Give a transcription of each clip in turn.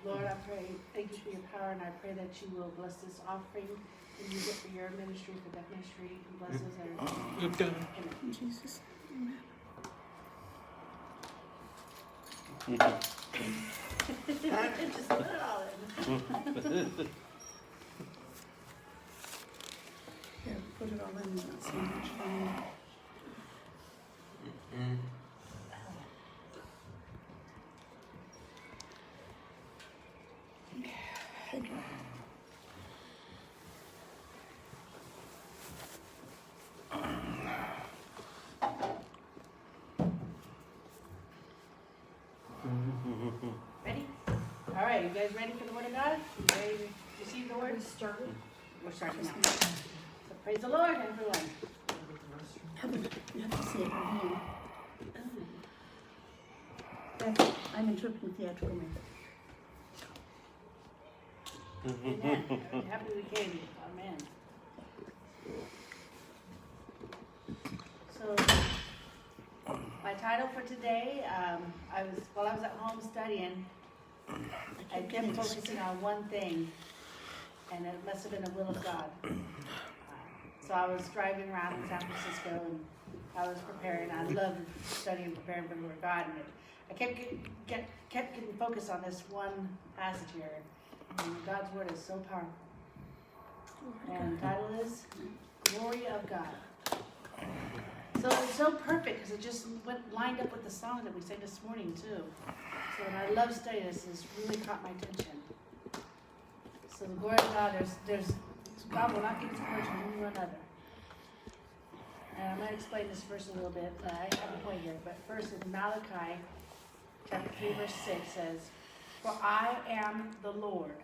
Lord, I pray, thank you for your power, and I pray that you will bless this offering and use it for your ministry, for that ministry, and bless those that are in Jesus. Just put it all in. Here, put it all in, not so much fun. Ready? All right, you guys ready for the word of God? You ready to receive the word? We're starting now. So praise the Lord, everyone. You have to say it right here. I'm interpreting theatrical method. Amen. Happy we came. Amen. So, my title for today, while I was at home studying, I kept focusing on one thing, and it must have been the will of God. So I was driving around in San Francisco, and I was preparing. I love studying and preparing for the Word of God, and I kept getting focused on this one passage here. And God's Word is so powerful. And the title is Glory of God. So it's so perfect because it just lined up with the song that we sang this morning too. So and I love studying this. It's really caught my attention. So the glory of God, there's God will not give his glory to anyone other. And I'm going to explain this verse a little bit. I have a point here, but first in Malachi chapter 3 verse 6 says, "For I am the Lord."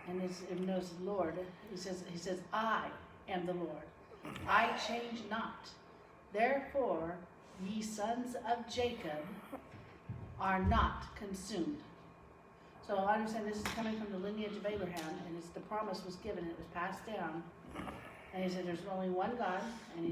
And it knows the Lord. He says, "I am the Lord. I change not. Therefore, ye sons of Jacob are not consumed." So I understand this is coming from the lineage of Abraham, and the promise was given, and it was passed down. And he said, "There's only one God," and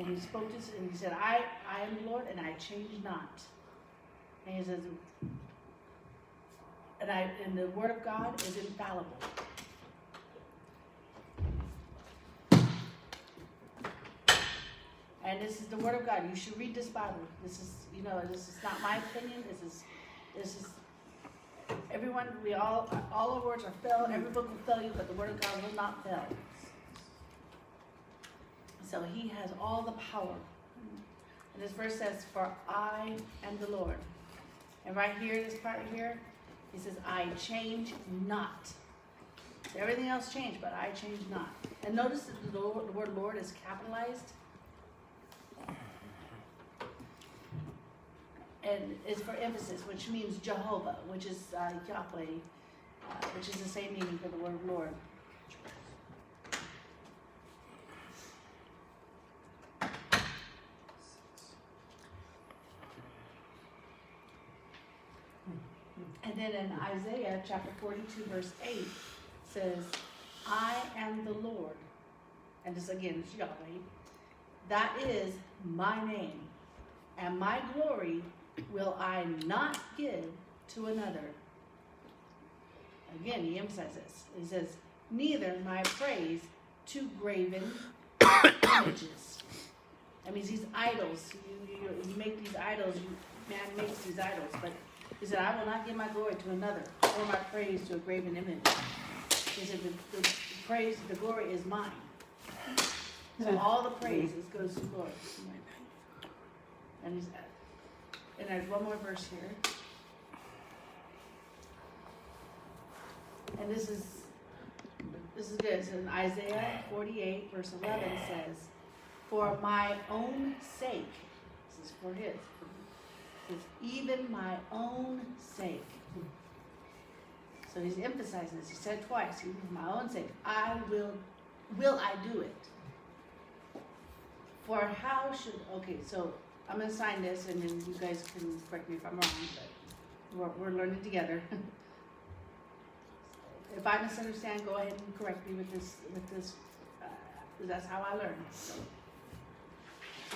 he spoke this, and he said, "I am the Lord, and I change not." And he says, and the Word of God is infallible. And this is the Word of God. You should read this Bible. This is not my opinion. This is everyone. All our words are fail. Every book will fail you, but the Word of God will not fail. So He has all the power. And this verse says, "For I am the Lord." And right here, this part right here, He says, "I change not." So everything else changed, but I change not. And notice that the word Lord is capitalized. And it's for emphasis, which means Jehovah, which is Yahweh, which is the same meaning for the word Lord. And then in Isaiah chapter 42 verse 8 says, "I am the Lord," and this again is Yahweh, "that is my name, and my glory will I not give to another." Again, he emphasizes this. He says, "Neither my praise to graven images." That means these idols. You make these idols. Man makes these idols, but he said, "I will not give my glory to another, or my praise to a graven image." He said, "The praise, the glory is mine." So all the praises goes to the Lord. And there's one more verse here. And this is good. So in Isaiah 48 verse 11 says, "For my own sake," this is for his, it says, "even my own sake." So he's emphasizing this. He said twice, "Even for my own sake, I will I do it." For how should, okay, so I'm going to sign this, and then you guys can correct me if I'm wrong, but we're learning together. If I misunderstand, go ahead and correct me with this, because that's how I learn. So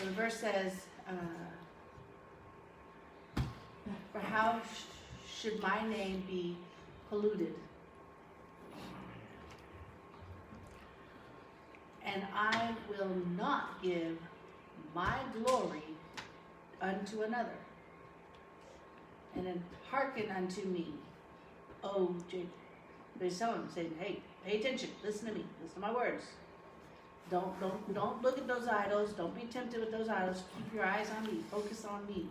the verse says, "For how should my name be polluted? And I will not give my glory unto another. And then hearken unto me, O Jacob. There's someone saying, hey, pay attention, listen to me, listen to my words. Don't look at those idols, don't be tempted with those idols, keep your eyes on me, focus on me.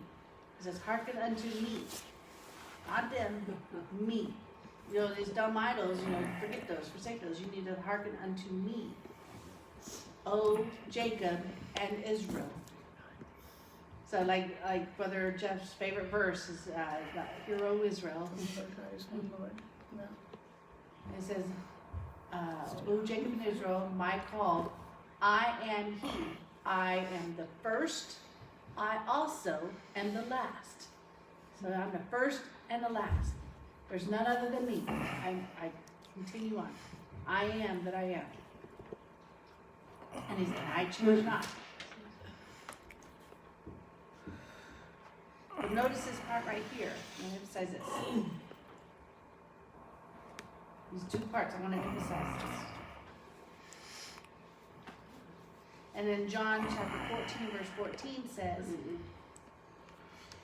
It says, hearken unto me, not them, me. You know, these dumb idols, forget those, forsake those. You need to hearken unto me, O Jacob and Israel. So like Brother Jeff's favorite verse is, Hear, O Israel. Yeah. It says, O Jacob and Israel, my call, I am he. I am the first, I also am the last. So I'm the first and the last. There's none other than me. I continue on. I am that I am. And he said, I change not. But notice this part right here. I'm going to emphasize this. These two parts, I want to emphasize this. And then John chapter 14, verse 14 says,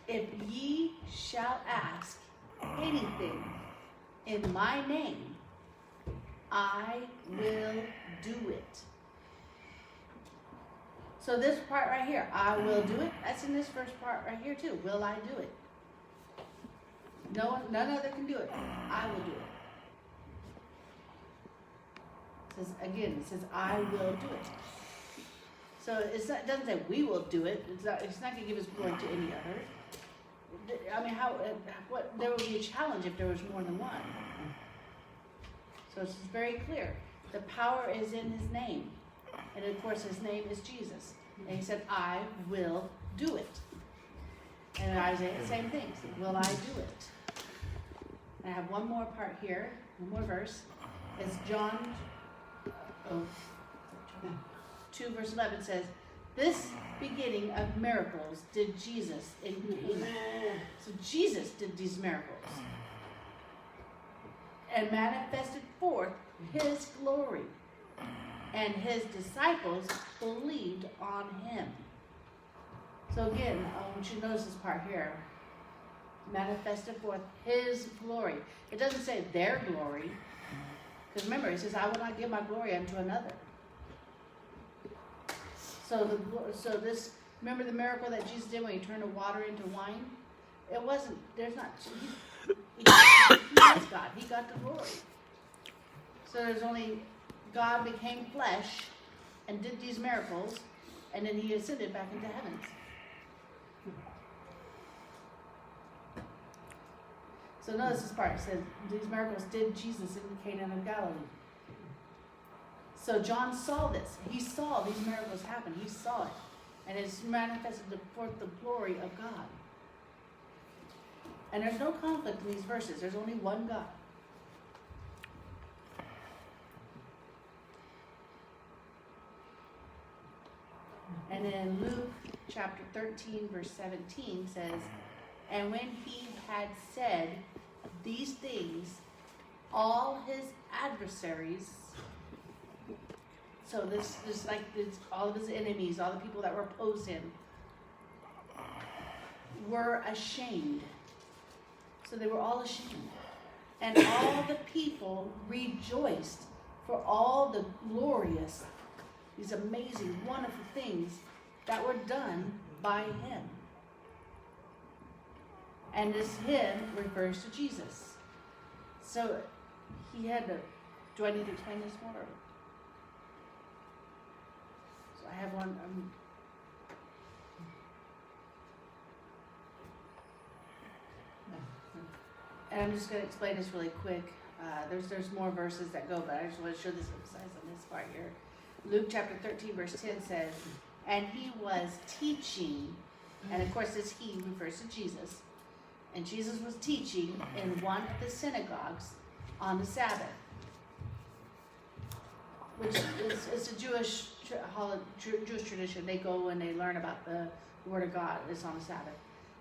if ye shall ask anything in my name, I will do it. So this part right here, I will do it, that's in this first part right here too. Will I do it? None other can do it. I will do it. It says, I will do it. So it doesn't say we will do it. It's not going to give us glory to any other. I mean, there would be a challenge if there was more than one. So it's very clear. The power is in his name. And of course, his name is Jesus. And he said, I will do it. And in Isaiah, the same thing. Said, will I do it? And I have one more part here, one more verse. It's John 2 verse 11 says, this beginning of miracles did Jesus in Cana. So Jesus did these miracles and manifested forth his glory, and his disciples believed on him. So again, I want you to notice this part here. Manifested forth his glory. It doesn't say their glory. Because remember, it says, I will not give my glory unto another. Remember the miracle that Jesus did when he turned the water into wine? He is God. He got the glory. So there's only, God became flesh and did these miracles, and then he ascended back into heaven. So notice this part. It says, these miracles did Jesus in Cana of Galilee. So John saw this. He saw these miracles happen. He saw it. And it's manifested forth the glory of God. And there's no conflict in these verses. There's only one God. And then Luke chapter 13, verse 17 says, and when he had said these things, all his adversaries, so this all of his enemies, all the people that were opposed him, were ashamed. So they were all ashamed. And all the people rejoiced for all the glorious, these amazing, wonderful things that were done by him. And this him refers to Jesus. So he had to, do I need to explain this more? So I have one. And I'm just going to explain this really quick. There's more verses that go, but I just want to show this, emphasize on this part here. Luke chapter 13, verse 10 says, and he was teaching, and of course this he refers to Jesus, and Jesus was teaching in one of the synagogues on the Sabbath, which is a Jewish tradition. They go and they learn about the Word of God. It's on the Sabbath.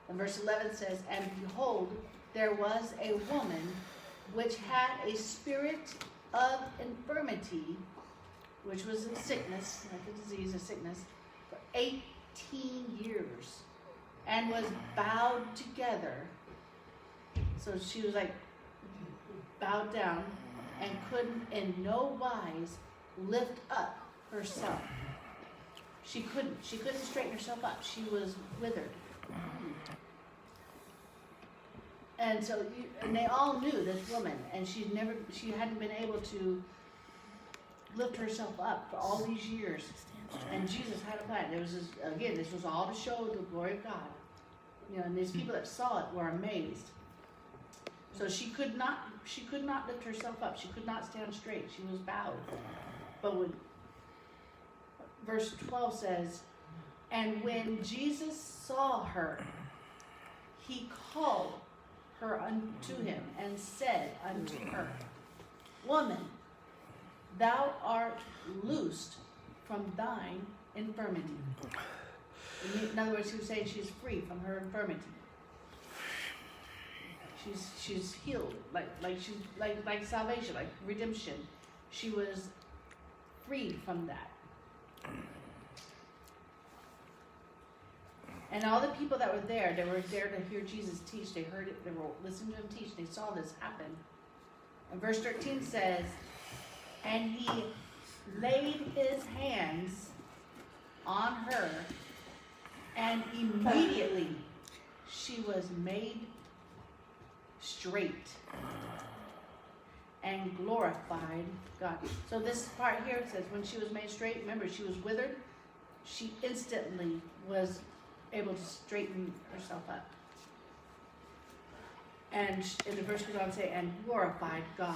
And verse 11 says, and behold, there was a woman which had a spirit of infirmity, which was a sickness, like a disease, a sickness, for 18 years, and was bowed together. So she was like bowed down and couldn't in no wise lift up herself. She couldn't straighten herself up. She was withered. And so, and they all knew this woman, and she hadn't been able to lift herself up for all these years. And Jesus had a plan. This was all to show the glory of God. You know, and these people that saw it were amazed. So she could not lift herself up. She could not stand straight. She was bowed. But when verse 12 says, and when Jesus saw her, he called her unto him and said unto her, woman, thou art loosed from thine infirmity. In other words, he was saying she's free from her infirmity. She's healed, like salvation, like redemption. She was freed from that. And all the people that were there, they were there to hear Jesus teach. They heard it, they were listening to him teach. They saw this happen. And verse 13 says, and he laid his hands on her, and immediately she was made straight and glorified God. So this part here, it says when she was made straight, remember she was withered, she instantly was able to straighten herself up. And in the verse goes on to say, and glorified God.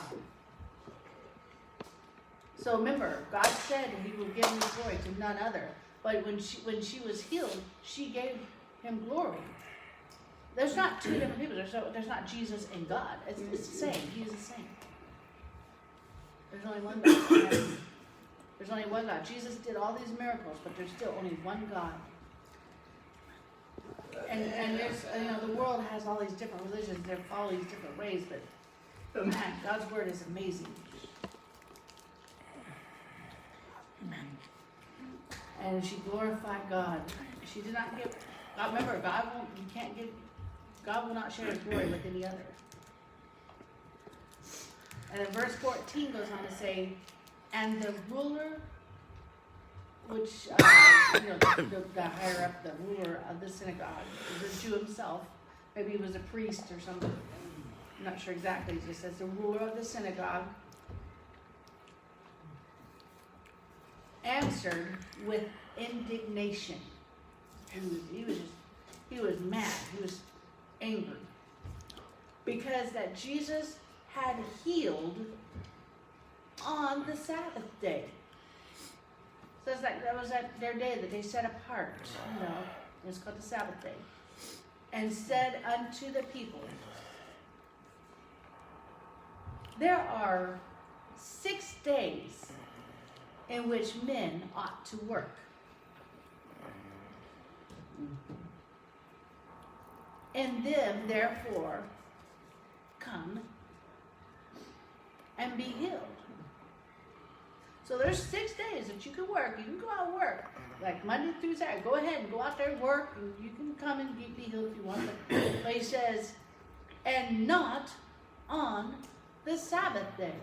So remember, God said he would give his glory to none other. But when she was healed, she gave him glory. There's not two different people. There's not Jesus and God. It's the same. He is the same. There's only one God. There's only one God. Jesus did all these miracles, but there's still only one God. And there's, the world has all these different religions. They follow these different ways, but man, God's word is amazing. And she glorified God. She did not give. God, remember, God will not share his glory with any other. And then verse 14 goes on to say, and the ruler, which, the higher up, the ruler of the synagogue, was a Jew himself. Maybe he was a priest or something. I'm not sure exactly. It just says the ruler of the synagogue answered with indignation. He was mad. He was angry because that Jesus had healed on the Sabbath day. So it's like that was their day that they set apart. It was called the Sabbath day. And said unto the people, there are 6 days in which men ought to work. In them, therefore, come and be healed. So there's 6 days that you can work. You can go out and work. Like Monday through Saturday. Go ahead and go out there and work. And you can come and be healed if you want. But he says, and not on the Sabbath day.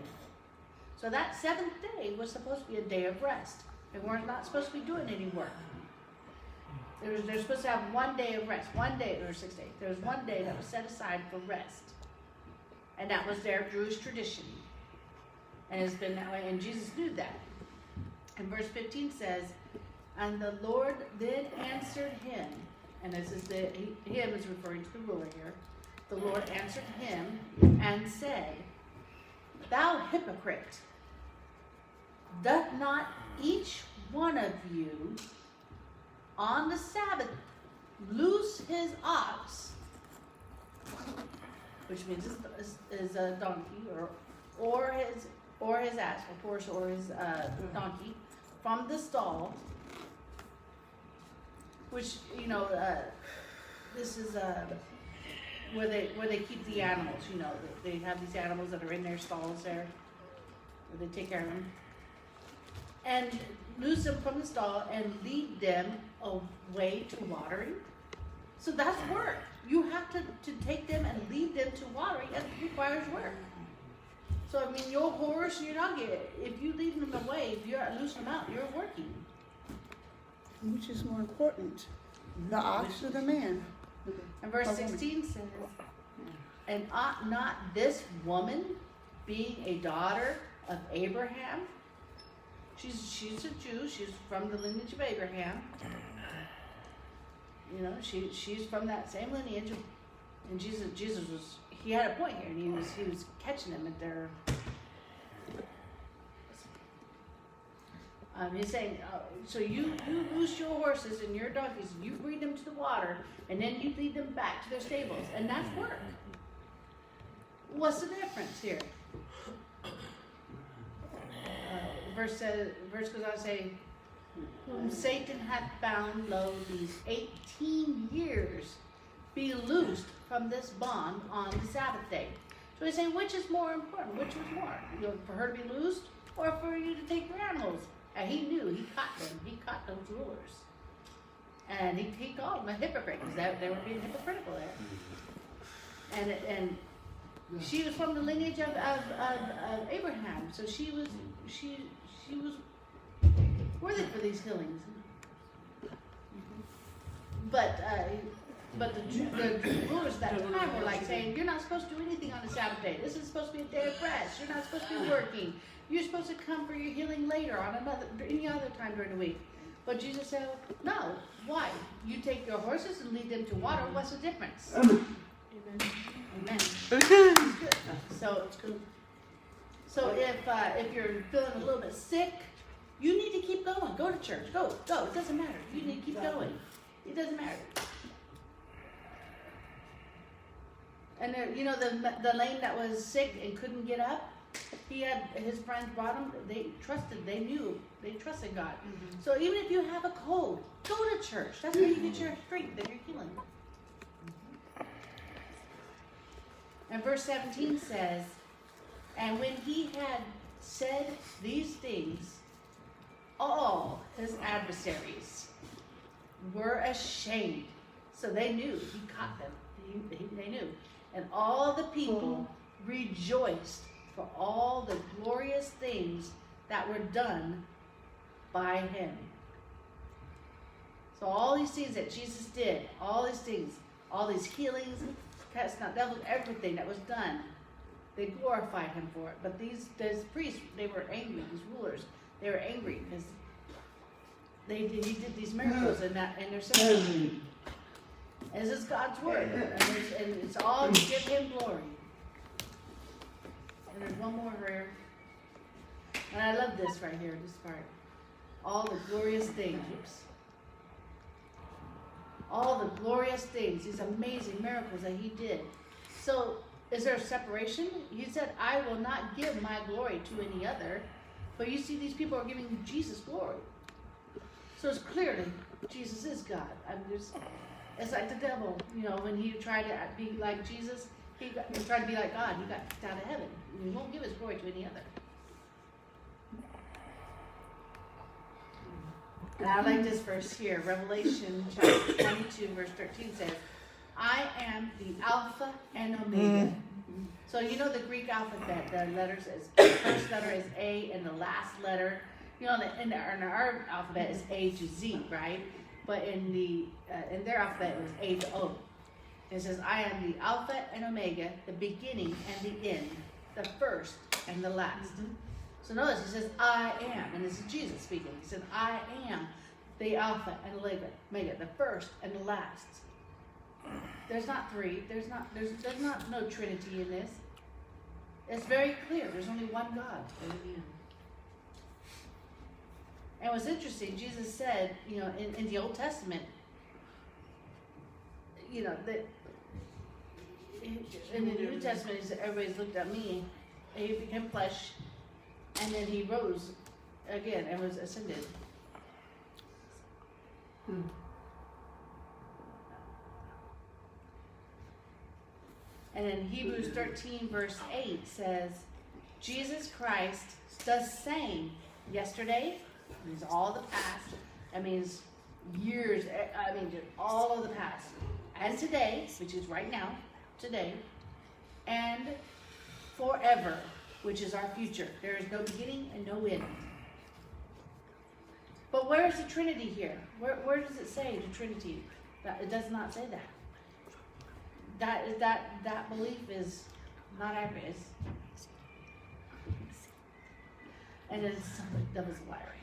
So that 7th day was supposed to be a day of rest. They were not supposed to be doing any work. They're supposed to have 1 day of rest. 1 day, or 6 days. There was 1 day that was set aside for rest. And that was their Jewish tradition. And it's been that way, and Jesus knew that. And verse 15 says, and the Lord then answered him, and this is him is referring to the ruler here. The Lord answered him and said, thou hypocrite, doth not each one of you on the Sabbath loose his ox, which means is a donkey, or his ass, of course, or his donkey, from the stall, which, this is where they keep the animals. You know, they have these animals that are in their stalls there, where they take care of them, and loose them from the stall and lead them away to watering. So that's work. You have to take them and lead them to watering, and it requires work. So I mean, your horse, your donkey, if you lead them away, if you loose them out, you're working. Which is more important, the ox or the man? And verse 16 says, and ought not this woman, being a daughter of Abraham, she's a Jew, she's from the lineage of Abraham, you know, she's from that same lineage, and Jesus was, he had a point here, and he was catching them at their, he's saying, so you loose your horses and your donkeys, and you bring them to the water, and then you lead them back to their stables, and that's work. What's the difference here? Verse goes on to say, whom Satan hath bound, lo, these 18 years, be loosed from this bond on the Sabbath day. So he's saying, which is more important? Which was more? You know, for her to be loosed, or for you to take your animals? And he knew, he caught them. He caught those rulers. And he called them a hypocrite, because they were being hypocritical there. And she was from the lineage of Abraham, so she was worthy for these healings. But the rulers at that time were like saying, you're not supposed to do anything on the Sabbath day. This is supposed to be a day of rest. You're not supposed to be working. You're supposed to come for your healing later on any other time during the week. But Jesus said, no. Why? You take your horses and lead them to water. What's the difference? Amen. Amen. So if you're feeling a little bit sick, you need to keep going. Go to church. Go. It doesn't matter. You need to keep going. It doesn't matter. And there, you know, the lame that was sick and couldn't get up, he had his friends brought him. They trusted God. Mm-hmm. So even if you have a cold, go to church. That's where you get your strength and your healing. And verse 17 says, and when he had said these things, all his adversaries were ashamed. So they knew he caught them. They knew. And all the people rejoiced for all the glorious things that were done by him. So all these things that Jesus did, all these things, all these healings, casting out devils, everything that was done, they glorified him for it. But these priests, they were angry. These rulers, they were angry because he did these miracles in their synagogue. And this is God's word, and it's all to give him glory. And there's one more here, and I love this right here, this part. All the glorious things. All the glorious things, these amazing miracles that he did. So, is there a separation? He said, I will not give my glory to any other. But you see, these people are giving Jesus glory. So it's clearly, Jesus is God. It's like the devil, you know, when he tried to be like Jesus, he tried to be like God. He got kicked out of heaven. He won't give his glory to any other. And I like this verse here. Revelation chapter 22, verse 13 says, I am the Alpha and Omega. So you know the Greek alphabet, the letters is, the first letter is A and the last letter, you know, in our alphabet is A to Z, right? But in their alphabet it was A to O. It says, I am the Alpha and Omega, the beginning and the end, the first and the last. So notice he says, I am, and this is Jesus speaking. He said, I am the Alpha and Omega, the first and the last. There's not three. There's not no Trinity in this. It's very clear. There's only one God. Amen. And what's interesting, Jesus said, you know, in the Old Testament, you know, that in the New Testament, he said, everybody's looked at me, and he became flesh, and then he rose again and was ascended. And in Hebrews 13 verse 8 says, Jesus Christ the same yesterday, means all the past, that means years, all of the past, and today, which is right now, today, and forever, which is our future. There is no beginning and no end. But where is the Trinity here? Where does it say the Trinity? It does not say that. That belief is not accurate. And it's that was a liar.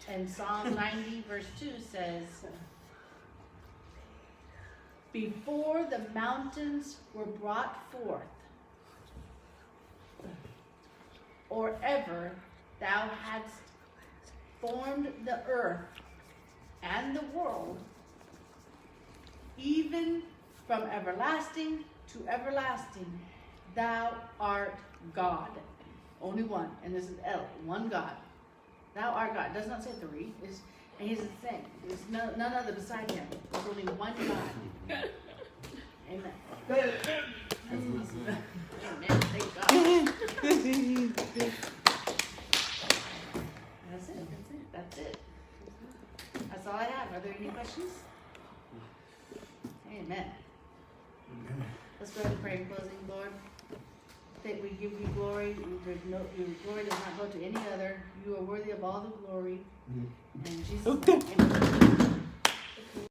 And Psalm 90 verse 2 says, before the mountains were brought forth, or ever thou hadst formed the earth and the world, even from everlasting to everlasting, thou art God. Only one, and this is El, one God. Thou art God. It does not say three. And he's the same. There's none other beside him. There's only one God. Amen. Amen. Thank God. That's it. That's all I have. Are there any questions? Amen. Let's go ahead and pray in closing, Lord. That we give you glory. Your glory does not go to any other. You are worthy of all the glory. In Jesus' name. Amen.